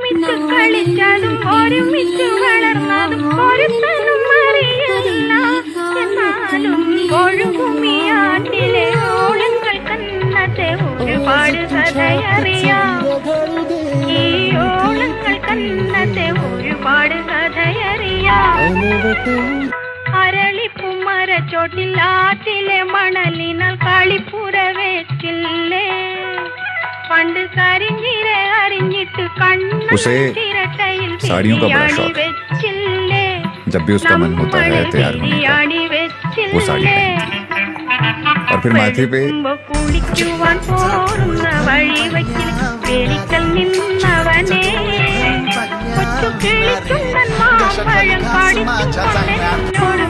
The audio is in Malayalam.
ഒരുമിച്ച് കളിച്ചതും ഒരുമിച്ച് വളർന്നതും ഒരുത്തനും അറിയില്ല. എന്നാലും ഒഴുകുമിയാറ്റിലെ ഓളങ്ങൾ കന്നത്തെ ഒരുപാട് കഥയറിയാം. ഈ ഓളങ്ങൾ കന്നത്തെ ഒരുപാട് കഥയറിയാം. അരളിപ്പുമരച്ചോട്ടിൽ ആറ്റിലെ മണലിനാൽ കളിപ്പുര വെച്ചില്ലേ. പണ്ട് കരിഞ്ഞിര അറിഞ്ഞിട്ട് കണ്ണുരട്ടയിൽ വെച്ചില്ലേ. जब भी उसका मन होता है तैयार होने का वो साड़ी पहनती और फिर माथे पे കുളിക്കുവാൻ പോറുന്ന വഴി വയ്ക്കിൽ പേരിക്കൽ നിന്നവനെ കൊച്ചു കിളിച്ചുണ്ടൻ മാമ്പഴം കാടിച്ചു എന്നോട്